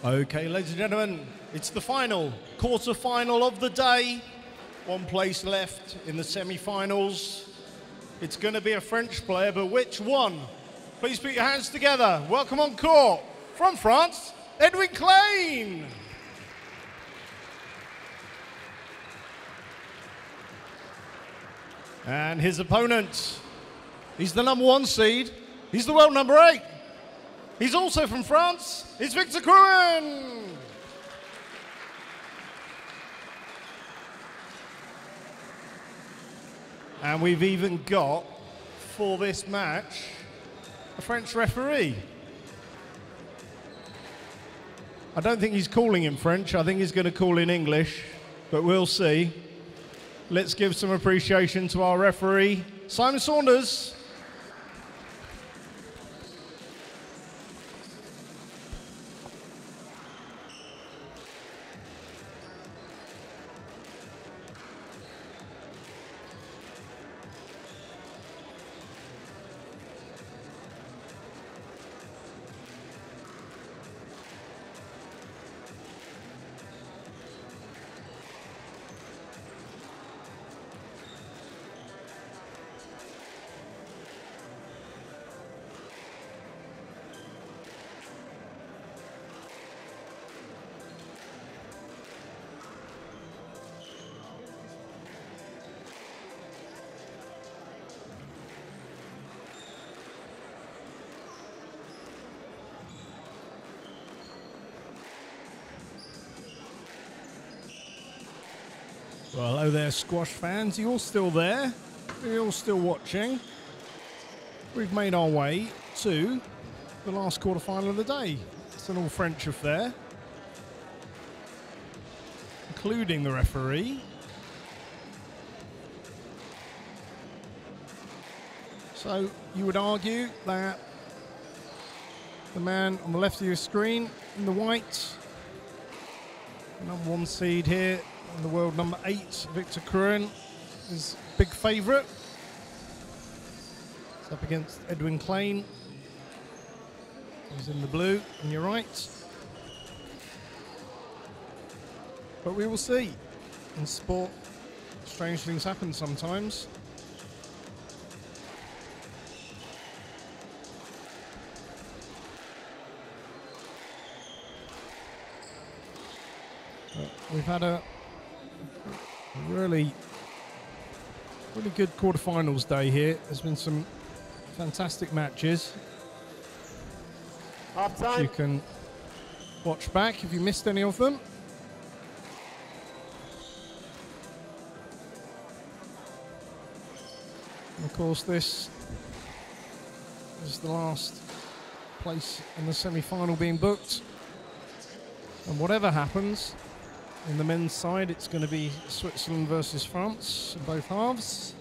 Okay, ladies and gentlemen, it's the final, quarter-final of the day. One place left in the semi-finals. It's going to be a French player, but which one? Please put your hands together. Welcome on court, from France, Edwin Clain. And his opponent, he's the #1 seed. He's the world #8. He's also from France. It's Victor Crouin. And we've even got, for this match, a French referee. I don't think he's calling in French. I think he's going to call in English, but we'll see. Let's give some appreciation to our referee, Simon Saunders. Well, hello there, squash fans. Are you all still there? Are you all still watching? We've made our way to the last quarterfinal of the day. It's an all-French affair, including the referee. So you would argue that the man on the left of your screen in the white, the #1 seed here, and the world #8, Victor Crouin, is big favourite. It's up against Edwin Clain. He's in the blue on your right. But we will see. In sport, strange things happen sometimes. But we've had a really good quarterfinals day here. There's been some fantastic matches. Half time. You can watch back if you missed any of them. And of course, this is the last place in the semi-final being booked. And whatever happens, in the men's side, it's going to be Switzerland versus France in both halves.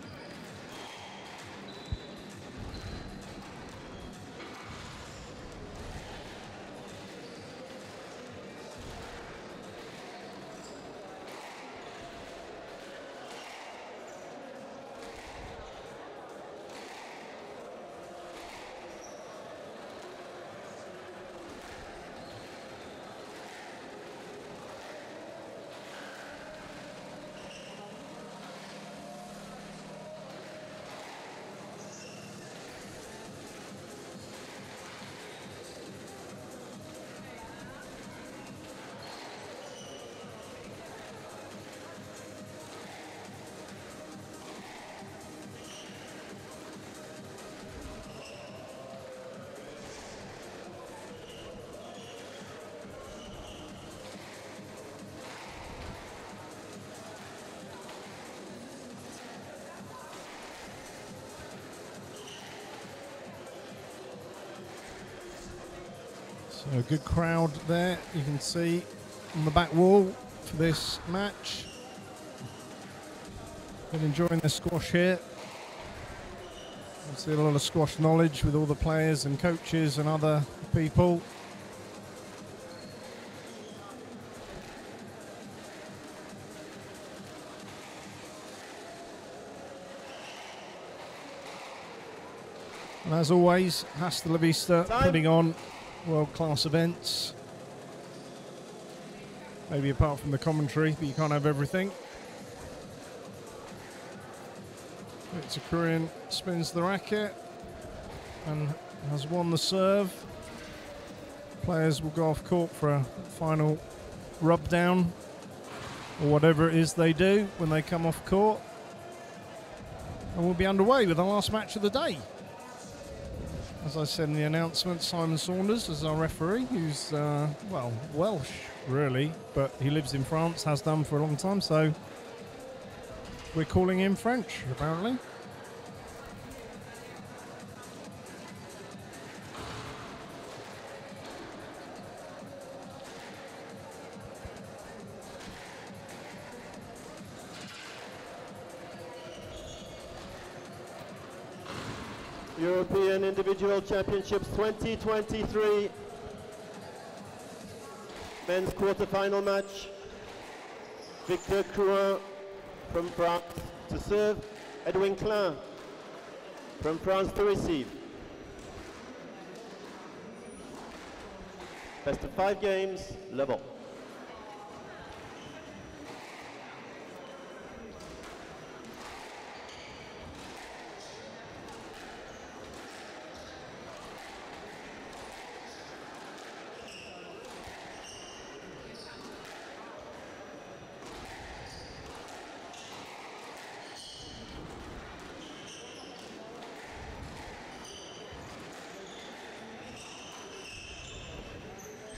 So a good crowd there, you can see on the back wall for this match. Been enjoying the squash here. You see a lot of squash knowledge with all the players and coaches and other people. And as always, Hasta La Vista putting on world-class events. maybe apart from the commentary, but you can't have everything. It's a Crouin, spins the racket and has won the serve. Players will go off court for a final rub down or whatever it is they do when they come off court. And we'll be underway with the last match of the day. As I said in the announcement, Simon Saunders is our referee, who's, well, Welsh, really, but he lives in France, has done for a long time, so we're calling him French, apparently. European Individual Championships 2023 men's quarter-final match. Victor Crouin from France to serve, Edwin Clain from France to receive. Best of 5 games, level.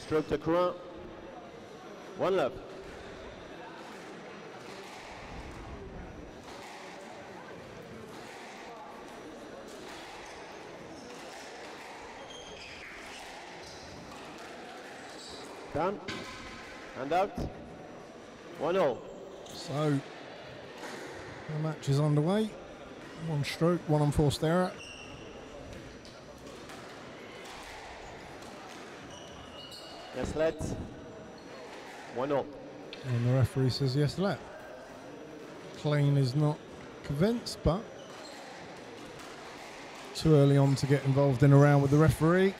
Stroke to Crouin. 1 love. Down and out. 1-0. So the match is underway. 1 stroke, 1 unforced error. Yes, let. 1-0. And the referee says yes, let. Clain is not convinced, but too early on to get involved in a round with the referee.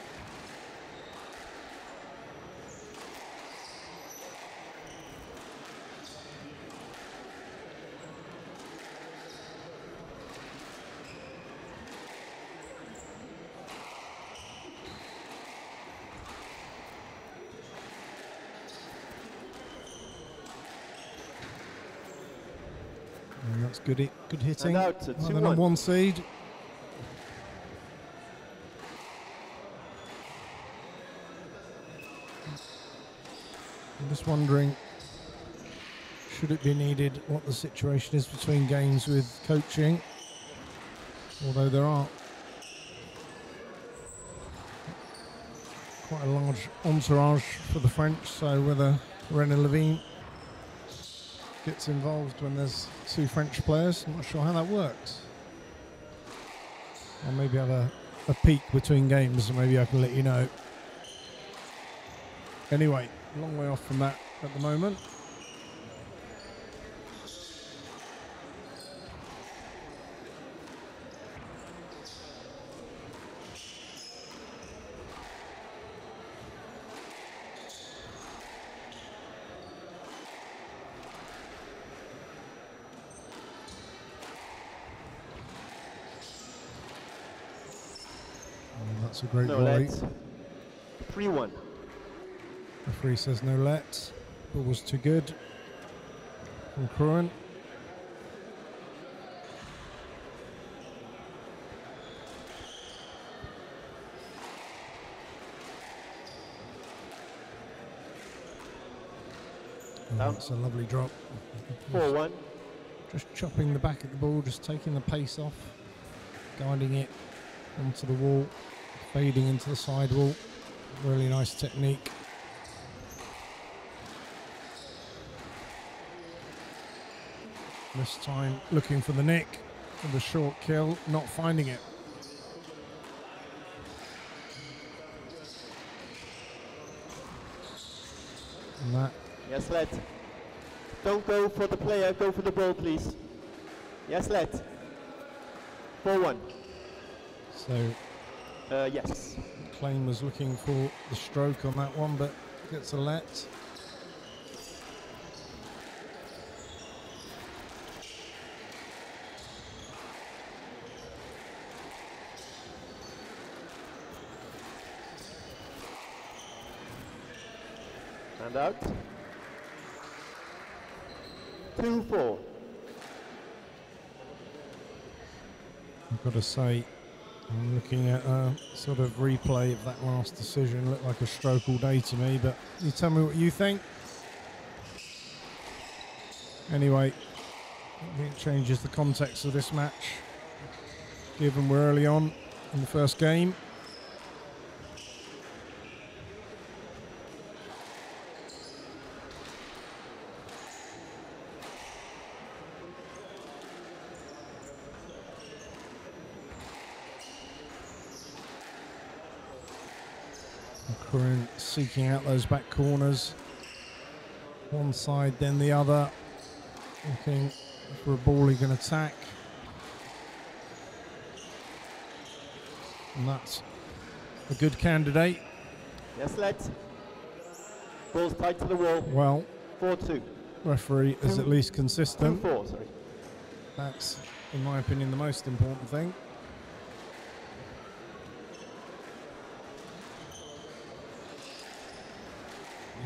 And that's good hitting. And out to Well, the number 1 seed. I'm just wondering, should it be needed, what the situation is between games with coaching, although there are quite a large entourage for the French, so whether René Levine gets involved when there's 2 French players, I'm not sure how that works. I'll maybe have a peek between games and maybe I can let you know. Anyway, a long way off from that at the moment. That's a great volley. 3-1. Referee says no let. Ball was too good from Crouin. That's a lovely drop. 4-1. Just chopping the back of the ball, just taking the pace off, guiding it onto the wall, fading into the sidewall. Really nice technique. This time looking for the nick, for the short kill, not finding it. And that. Yes, let. Don't go for the player, go for the ball, please. Yes, let. 4-1. So. Yes. Clain was looking for the stroke on that one, but gets a let. And out. 2-4. I've got to say, I'm looking at a sort of replay of that last decision. Looked like a stroke all day to me, but you tell me what you think. Anyway, I think it changes the context of this match, given we're early on in the first game. Crouin seeking out those back corners, one side then the other, looking for a ball he can attack, and that's a good candidate. Yes, let's. Ball's tight to the wall. Well, 4-2. referee is at least consistent. 2-4, sorry. That's, in my opinion, the most important thing.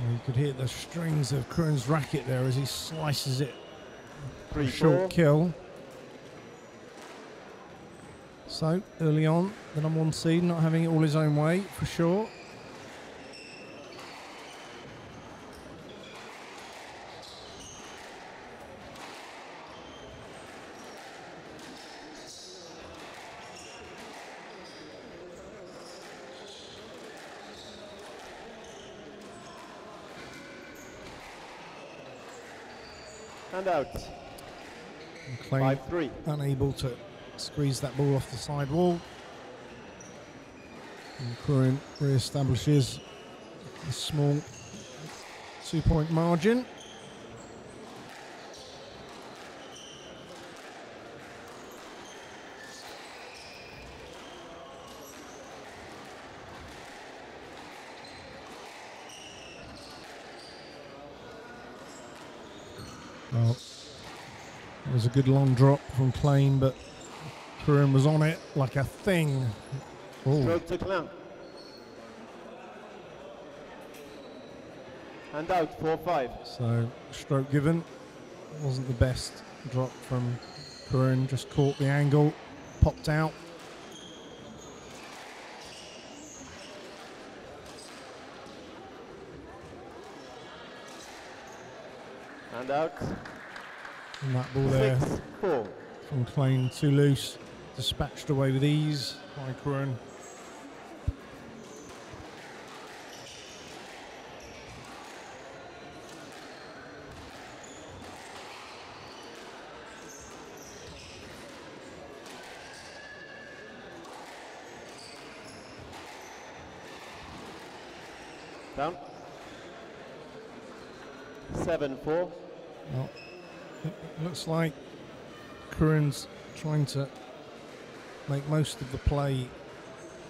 You could hear the strings of Crouin's racket there as he slices it. 3-4. Short kill. So, early on, the number one seed not having it all his own way, for sure. And out. Clain 5-3. unable to squeeze that ball off the side wall. And Crouin re-establishes a small 2-point margin. Well, it was a good long drop from Clain, but Crouin was on it like a thing. Ooh. Stroke to Clain. And out, 4-5. So, stroke given. Wasn't the best drop from Crouin, just caught the angle, popped out. And out. And that ball there 6-4. from Clain, too loose, dispatched away with ease by Crouin. Down. 7-4. Well, it looks like Crouin's trying to make most of the play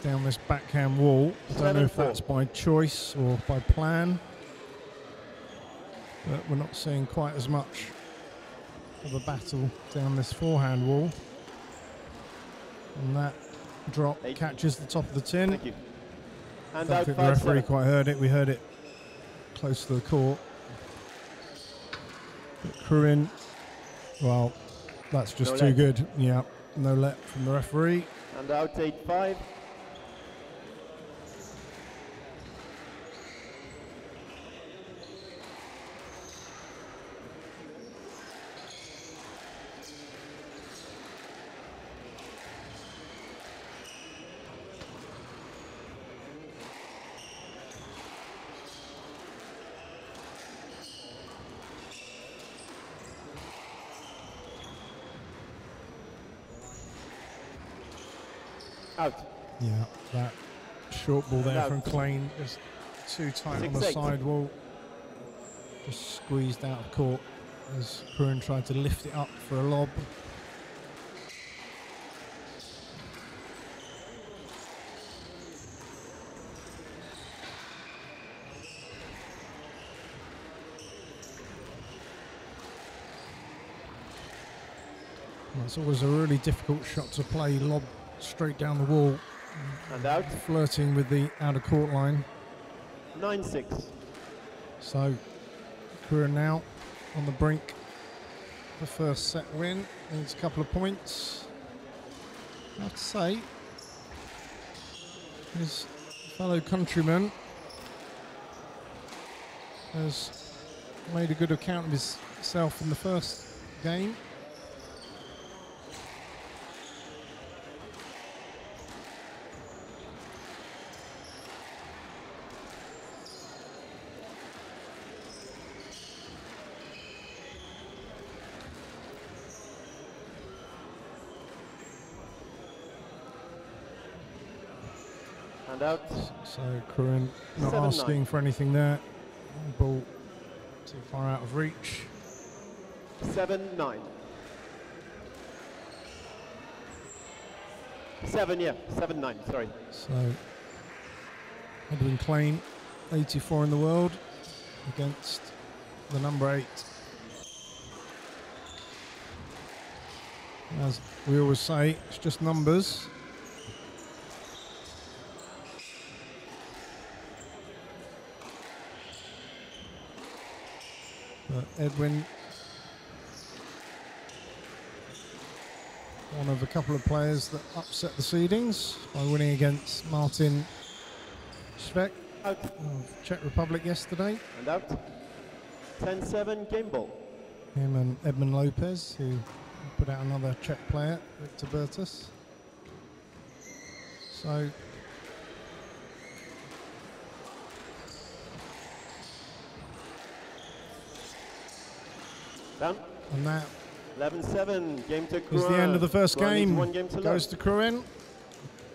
down this backhand wall. I don't know if that's by choice or by plan, but we're not seeing quite as much of a battle down this forehand wall. And that drop catches the top of the tin. Thank you. I And don't out, think the referee 5-7. quite heard it. We heard it close to the court. But Crouin, well, that's just No too let. good. Yeah, no let from the referee. And out, 8-5. Out. Yeah, that short ball there Out. from Clain, just too tight on the 6-8. side wall. Just squeezed out of court as Crouin tried to lift it up for a lob. That's always a really difficult shot to play, lob straight down the wall, And out. flirting with the outer court line. 9-6. So Crouin now on the brink. The first set win, needs a couple of points. I have to say, his fellow countryman has made a good account of himself in the first game. And out. So Crouin not 7-9. asking for anything there. Ball too far out of reach. 7-9. 7-9, sorry. So Edwin Clain, 84 in the world, against the number 8. As we always say, it's just numbers. But Edwin, one of a couple of players that upset the seedings by winning against Martin Švec Out. of Czech Republic yesterday. And out. 10-7, game ball. Him and Edmund Lopez, who put out another Czech player, Victor Bertus. So Down. and that 11-7, game to Crouin. is the end of the first Crouin needs game. one game to Goes love. to Crouin,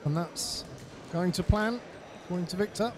and that's going to plan, according to Victor.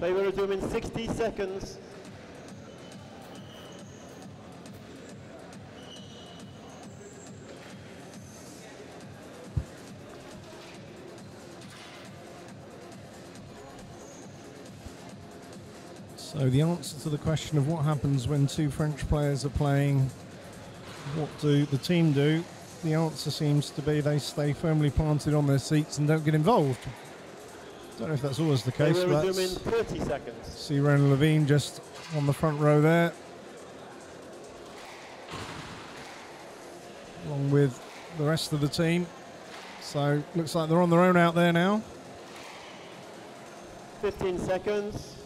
Play will resume in 60 seconds. So the answer to the question of what happens when two French players are playing, what do the team do? The answer seems to be they stay firmly planted on their seats and don't get involved. Don't know if that's always the Play case, will but resume in 30 seconds. see Ron Levine just on the front row there, along with the rest of the team. So looks like they're on their own out there now. 15 seconds.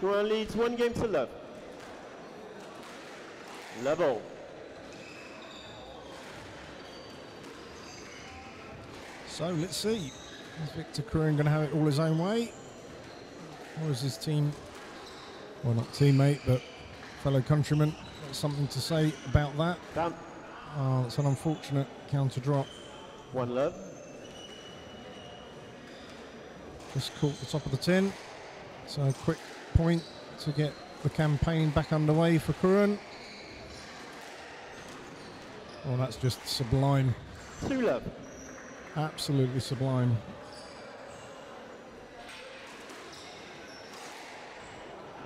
Crouin leads one game to love. Level. So let's see. Is Victor Crouin going to have it all his own way? Or is his team, well, not teammate, but fellow countryman, got something to say about that? Down. Oh, it's an unfortunate counter drop. One love. Just caught the top of the tin. So a quick point to get the campaign back underway for Crouin. Oh, that's just sublime. Two love. Absolutely sublime.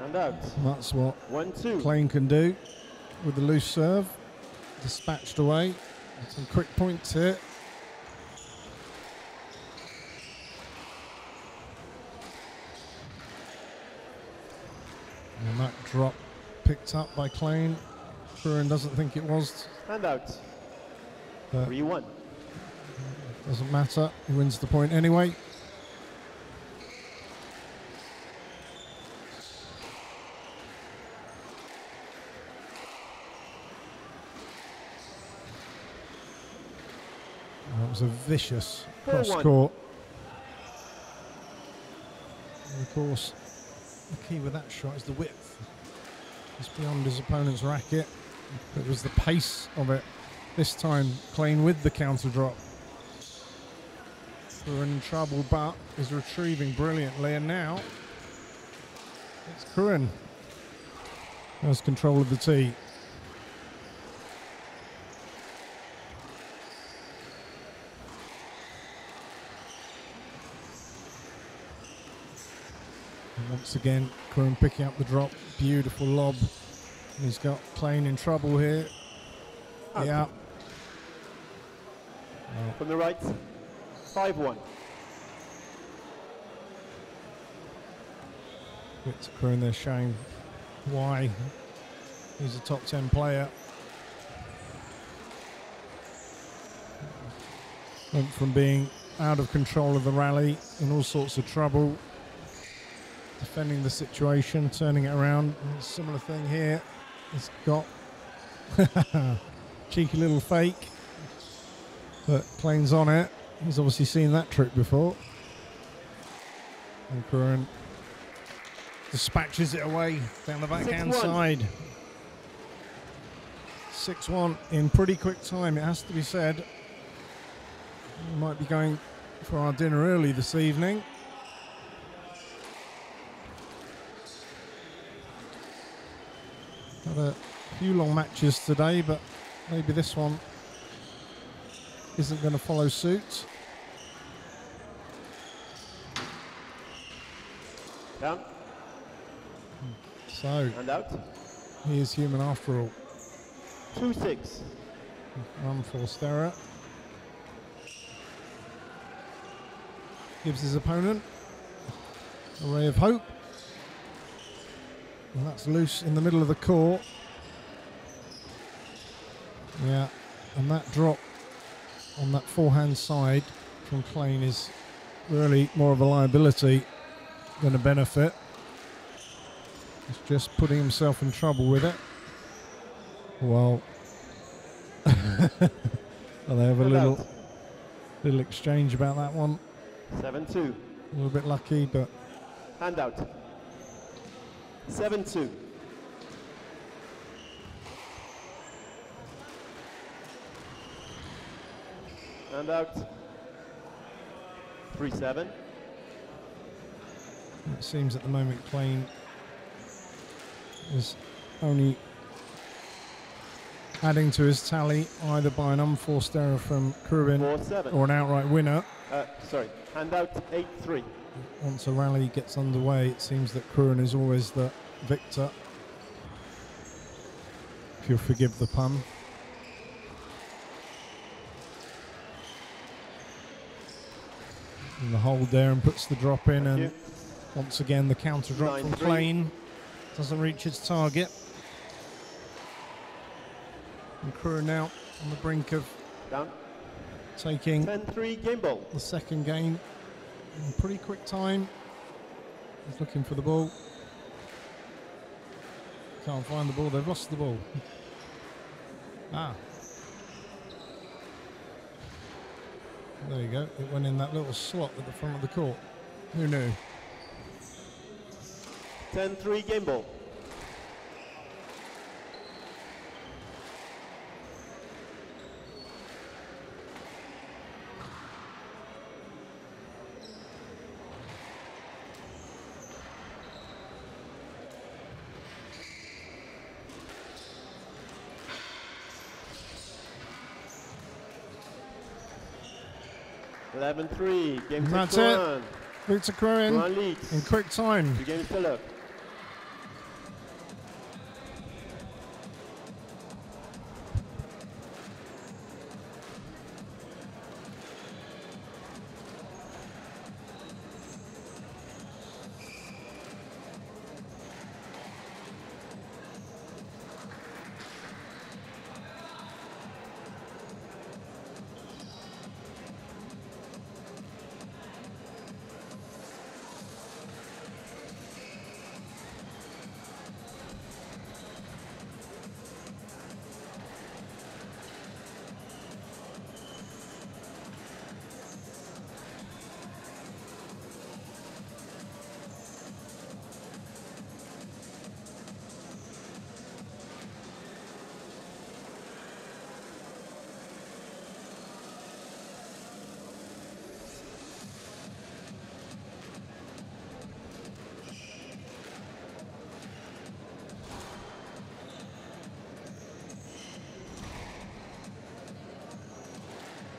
And out. That's what 1-2. Clain can do with the loose serve. Dispatched away. Some quick points here. And that drop picked up by Clain. Crouin doesn't think it was. And out. But 3-1. doesn't matter. He wins the point anyway. That was a vicious cross 4-1. court. And of course, the key with that shot is the width. It's beyond his opponent's racket. It was the pace of it. This time, Clain with the counter drop. We're in trouble, but is retrieving brilliantly, and now it's Crouin who has control of the tee. And once again, Crouin picking up the drop. Beautiful lob. He's got Clain in trouble here. Out. Yeah. From the right, 5-1. It's Crouin there showing why he's a top 10 player. Went from being out of control of the rally, in all sorts of trouble, defending the situation, turning it around. And a similar thing here. He's got cheeky little fake, but Clain's on it. He's obviously seen that trick before. And Crouin dispatches it away down the backhand 6-1. side. 6-1 in pretty quick time, it has to be said. We might be going for our dinner early this evening. Had a few long matches today, but maybe this one isn't going to follow suit. Down. So, And out. he is human after all. 2-6. Unforced error. Gives his opponent a ray of hope. And that's loose in the middle of the court. Yeah, and that drop on that forehand side from Clain is really more of a liability than a benefit. He's just putting himself in trouble with it. Well, well, they have a little exchange about that one. 7-2. A little bit lucky, but And out. 7-2. And out. 3-7. it seems at the moment Clain is only adding to his tally either by an unforced error from Crouin 4-7. or an outright winner. Sorry. And out. 8-3. Once a rally gets underway, it seems that Crouin is always the victor, if you'll forgive the pun. And the hold there and puts the drop in, Thank and you. once again the counter drop from 9-3. Clain doesn't reach its target. And Crouin now on the brink of Down. taking 10-3 game ball. the second game in pretty quick time. He's looking for the ball. Can't find the ball, they've lost the ball. There you go, it went in that little slot at the front of the court. Who knew? 10-3 game ball. (11-3) game. That's Crouin. it. Victor Crouin Crouin leads. in quick time. 2 games to love.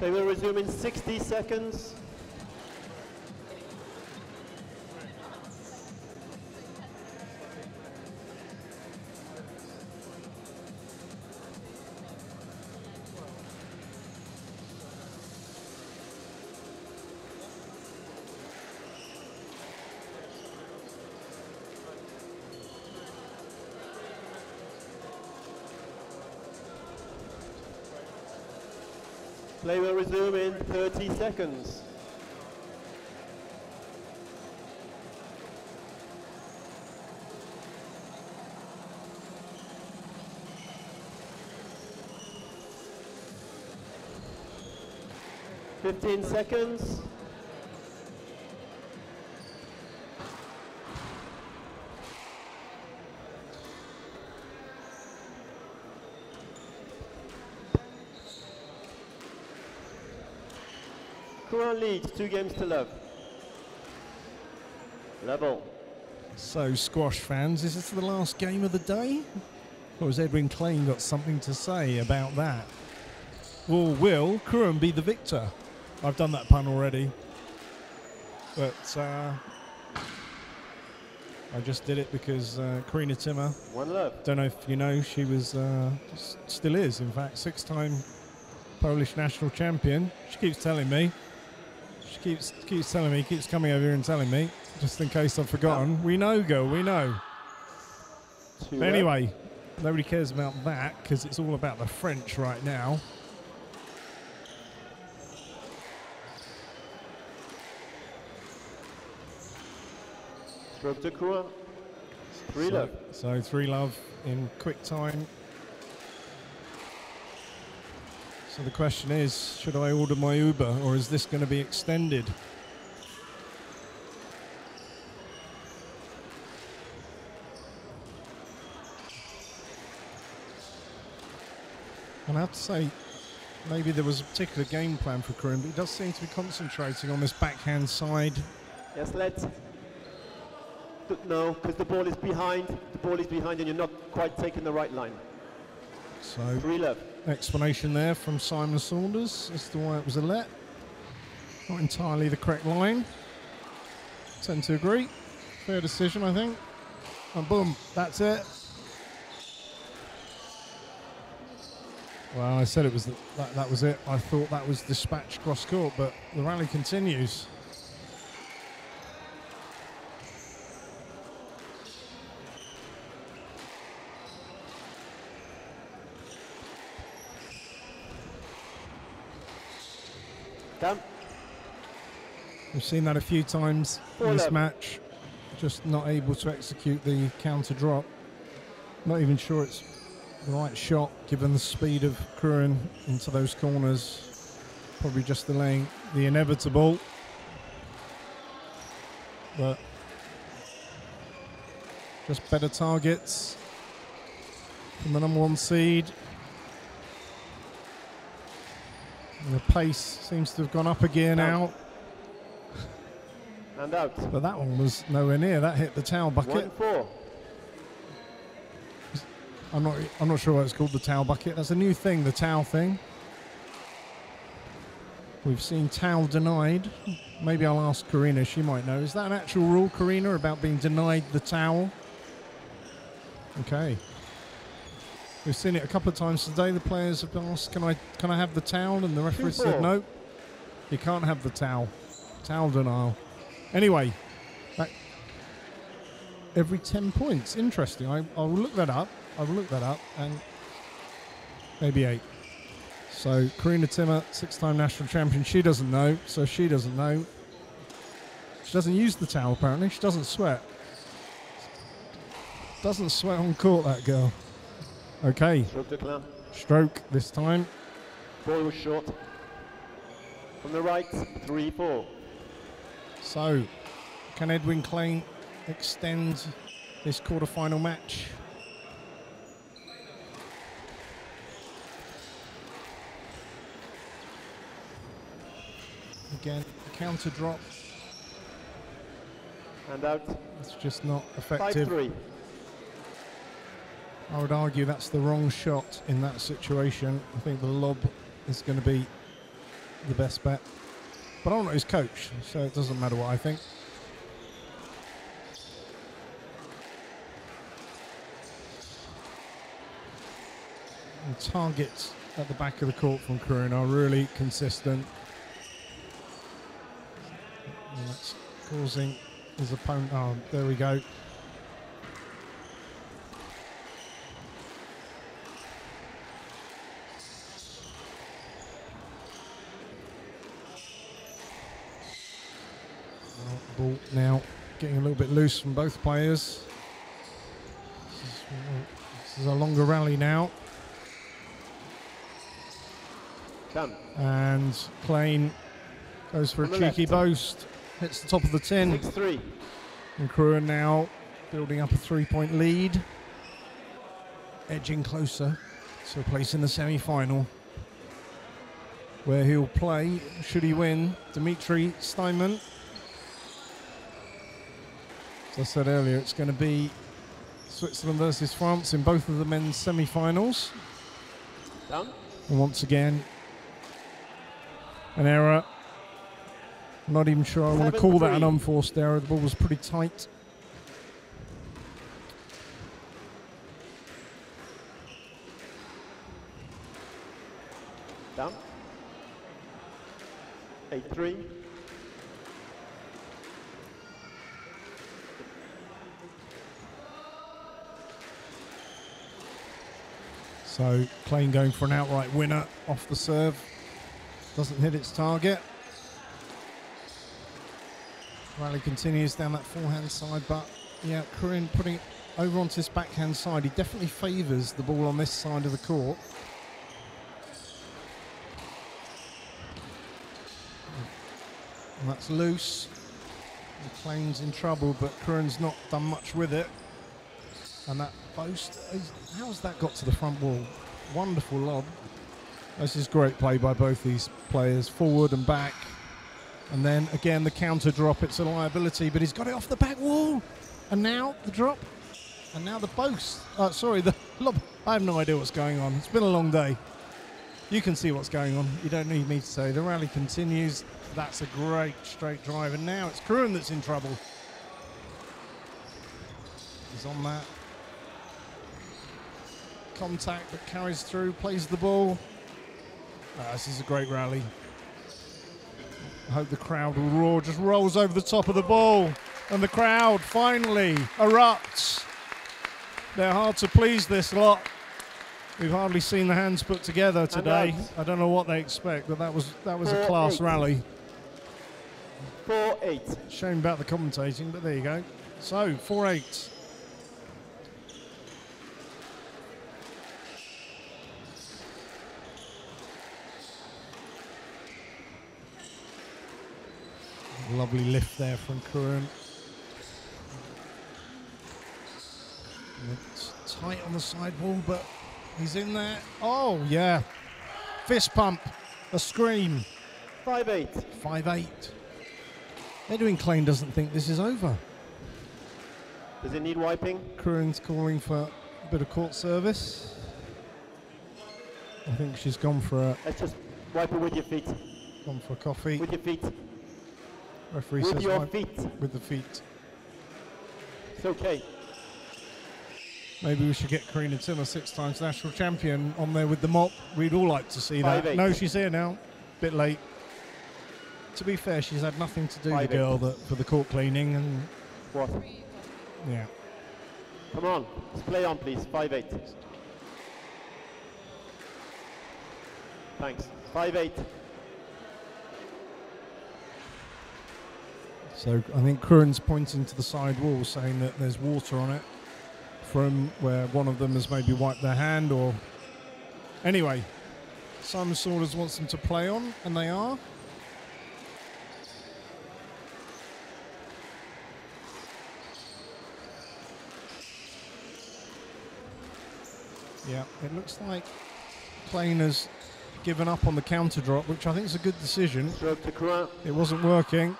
They will resume in 60 seconds. Play will resume in 30 seconds. Fifteen seconds. Crouin leads 2-0. Level. So, squash fans, is this the last game of the day? Or has Edwin Clain got something to say about that? Or will Crouin be the victor? I've done that pun already. But I just did it because Karina Timmer, One love. don't know if you know, she was, still is, in fact, 6-time Polish national champion. She keeps telling me. She keeps telling me, keeps coming over here and telling me, just in case I've forgotten. We know, girl, we know. Anyway, nobody cares about that because it's all about the French right now. Stroke to Crouin. 3-love. So 3-love in quick time. So the question is, should I order my Uber or is this going to be extended? And I have to say, maybe there was a particular game plan for Crouin, but he does seem to be concentrating on this backhand side. Yes, let's. No, because the ball is behind. The ball is behind and you're not quite taking the right line. So 3-love. Explanation there from Simon Saunders as to why it was a let. Not entirely the correct line. Tend to agree. Fair decision, I think. And boom, that's it. Well, I said it was that was it. I thought that was dispatched cross court, but the rally continues. Down. We've seen that a few times in this match. Just not able to execute the counter drop. Not even sure it's the right shot given the speed of Crouin into those corners. Probably just delaying the inevitable. But just better targets from the #1 seed. And the pace seems to have gone up a gear now. And out. But that one was nowhere near. That hit the towel bucket. 1-4. I'm not sure why it's called the towel bucket. That's a new thing, the towel thing. We've seen towel denied. Maybe I'll ask Karina, she might know. Is that an actual rule, Karina, about being denied the towel? Okay. We've seen it a couple of times today. The players have asked, can I have the towel? And the referee said, no, you can't have the towel. Towel denial. Anyway, every 10 points. Interesting. I will look that up. I will look that up. And maybe 8. So Karina Timmer, 6-time national champion. She doesn't know. So she doesn't know. She doesn't use the towel, apparently. She doesn't sweat. Doesn't sweat on court, that girl. Okay. Stroke this time. Ball was short. From the right, 3-4. So, can Edwin Clain extend this quarter-final match? Again, counter drop. And out. It's just not effective. 5-3. I would argue that's the wrong shot in that situation. I think the lob is going to be the best bet. But I'm not his coach, so it doesn't matter what I think. The targets at the back of the court from Crouin are really consistent. And that's causing his opponent. Oh, there we go. Ball now getting a little bit loose from both players. This is a longer rally now. And Clain goes for a cheeky boast, hits the top of the tin. 6-3. And Crouin now building up a 3-point lead, edging closer to a place in the semi-final, where he'll play, should he win, Dimitri Steinman. As I said earlier, it's going to be Switzerland versus France in both of the men's semi-finals. Down. And once again, an error. I'm not even sure I want to call that an unforced error. The ball was pretty tight. Down. 8-3. So Clain going for an outright winner off the serve. Doesn't hit its target. Rally continues down that forehand side, but yeah, Crouin putting it over onto his backhand side. He definitely favours the ball on this side of the court. And that's loose. And Clain's in trouble, but Crouin's not done much with it. And that boast, how's that got to the front wall? Wonderful lob. This is great play by both these players, forward and back. And then again the counter drop, it's a liability, but he's got it off the back wall. And now the drop, and now the boast. Sorry, the lob. I have no idea what's going on. It's been a long day. You can see what's going on. You don't need me to say. The rally continues. That's a great straight drive, and now it's Crouin that's in trouble. He's on that. Contact, but carries through, plays the ball. This is a great rally. I hope the crowd will roar, just rolls over the top of the ball, and the crowd finally erupts. They're hard to please, this lot. We've hardly seen the hands put together today. I don't know what they expect, but that was a class rally. 4-8. Shame about the commentating, but there you go. So 4-8. Lovely lift there from Crouin. It's tight on the sidewall, but he's in there. Oh, yeah. Fist pump. A scream. 5-8. 5-8. Edwin Clain doesn't think this is over. Does it need wiping? Crouin's calling for a bit of court service. I think she's gone for a... Let's just wipe it with your feet. Gone for a coffee. With your feet. Referee with says your feet. With the feet. It's okay. Maybe we should get Karina Timmer, 6-time national champion, on there with the mop. We'd all like to see that. 5-8. No, she's here now. Bit late. To be fair, she's had nothing to do, the girl, for the court cleaning. And what? Yeah. Come on, let's play on, please. 5-8. Thanks. 5-8. So I think Crouin's pointing to the side wall, saying that there's water on it from where one of them has maybe wiped their hand, or... Anyway, Simon Saunders wants them to play on, and they are. Yeah, it looks like Clain has given up on the counter drop, which I think is a good decision. Stroke to Crouin. It wasn't working.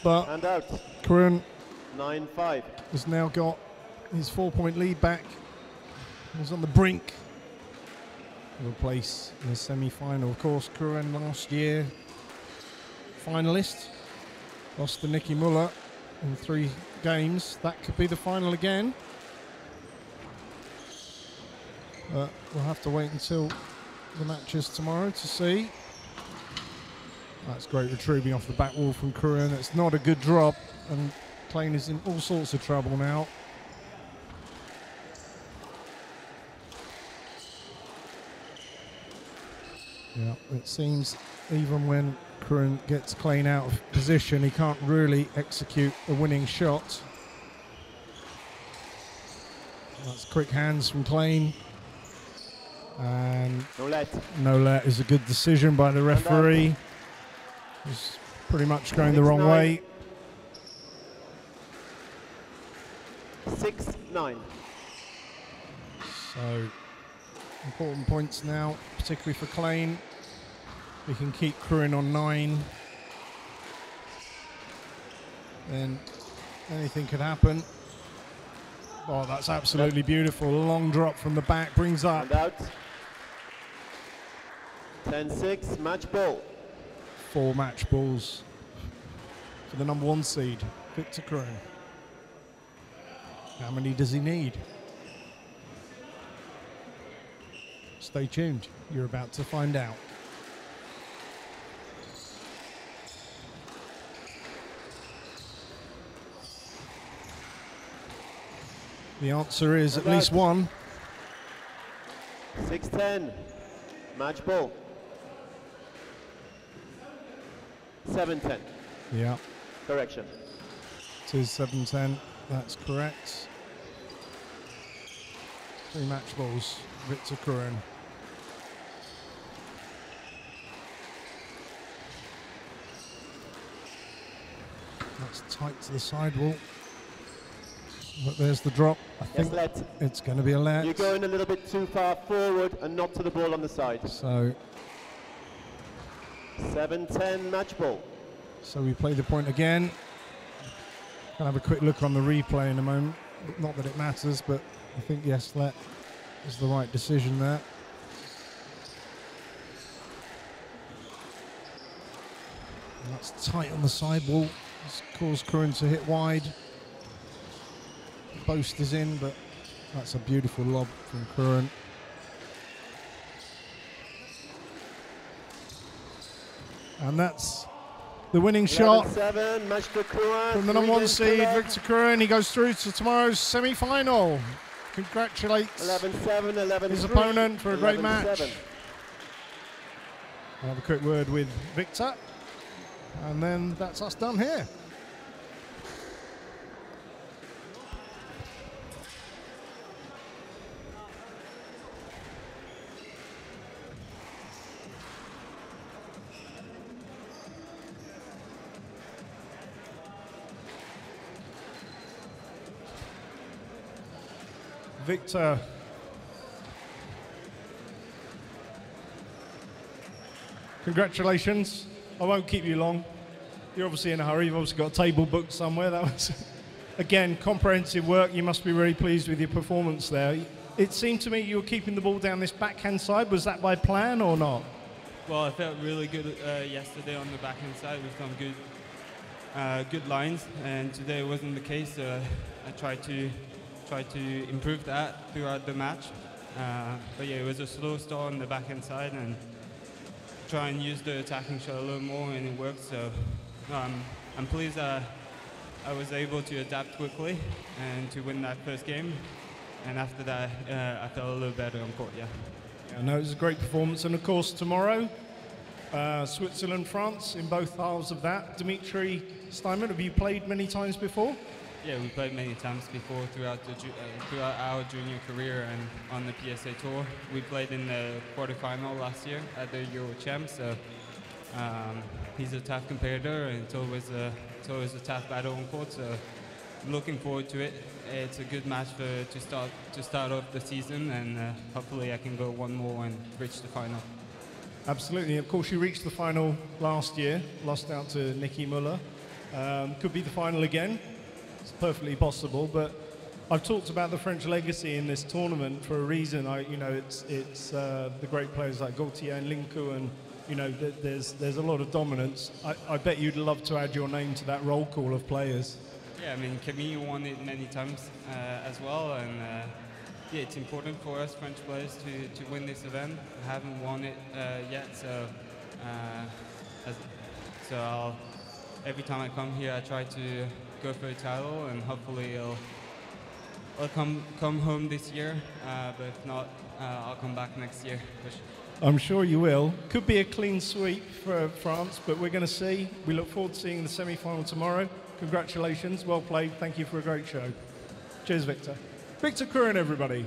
But and out. Crouin 9-5. has now got his 4-point lead back. He's on the brink of a place in the semi-final. Of course, Crouin last year, finalist, lost to Nicky Muller in 3 games. That could be the final again. But we'll have to wait until the matches tomorrow to see. That's great retrieving off the back wall from Crouin. It's not a good drop, and Clain is in all sorts of trouble now. Yeah, it seems even when Crouin gets Clain out of position, he can't really execute a winning shot. That's quick hands from Clain. And no let is a good decision by the referee. He's pretty much going the wrong way. 6-9. So important points now, particularly for Clain. We can keep Crouin on 9. Then anything could happen. Oh, that's absolutely beautiful. Long drop from the back, brings up. And out. 10-6, match ball. 4 match balls for the number 1 seed, Victor Crouin. How many does he need? Stay tuned, you're about to find out. The answer is at least 1. 6-10, match ball. 7-10. Yeah. Correction. It is 7-10, that's correct. 3 match balls, Victor Crouin. That's tight to the sidewall. But there's the drop. I think it's going to be a let. You're going a little bit too far forward and not to the ball on the side. So 7-10 match ball. So we play the point again. I'll have a quick look on the replay in a moment. Not that it matters, but I think yes, let is the right decision there. And that's tight on the sidewall. It's caused Crouin to hit wide. Post is in, but that's a beautiful lob from Crouin. And that's the winning shot match for Crouin, from the number 1 seed, Victor Crouin. He goes through to tomorrow's semi-final. Congratulates 11-7, his opponent for a great match. 7. I'll have a quick word with Victor, and then that's us done here. Victor, congratulations. I won't keep you long. You're obviously in a hurry. You've obviously got a table booked somewhere. That was, again, comprehensive work. You must be really pleased with your performance there. It seemed to me you were keeping the ball down this backhand side. Was that by plan or not? Well, I felt really good yesterday on the backhand side. We've done good lines, and today it wasn't the case. I tried to improve that throughout the match. But yeah, it was a slow start on the backhand side, and try and use the attacking shot a little more, and it worked. So I'm pleased that I was able to adapt quickly and to win that first game. And after that, I felt a little better on court, yeah. Yeah, no, it was a great performance. And of course, tomorrow, Switzerland, France, in both halves of that. Dimitri Steinman, have you played many times before? Yeah, we played many times before throughout our junior career and on the PSA Tour. We played in the quarterfinal last year at the Euro Champs. So he's a tough competitor, and it's always a tough battle on court. So I'm looking forward to it. It's a good match to start off the season, and hopefully I can go one more and reach the final. Absolutely. Of course, you reached the final last year, lost out to Nicky Muller. Could be the final again. It's perfectly possible, but I've talked about the French legacy in this tournament for a reason. It's the great players like Gaultier and Linku, and there's a lot of dominance. I bet you'd love to add your name to that roll call of players. Yeah, I mean, Camille won it many times as well, and yeah, it's important for us French players to win this event. I haven't won it yet, so every time I come here, I try to go for a title, and hopefully I'll come home this year. But if not, I'll come back next year. I'm sure you will. Could be a clean sweep for France, but we're going to see. We look forward to seeing the semi-final tomorrow. Congratulations, well played. Thank you for a great show. Cheers, Victor. Victor Crouin, everybody.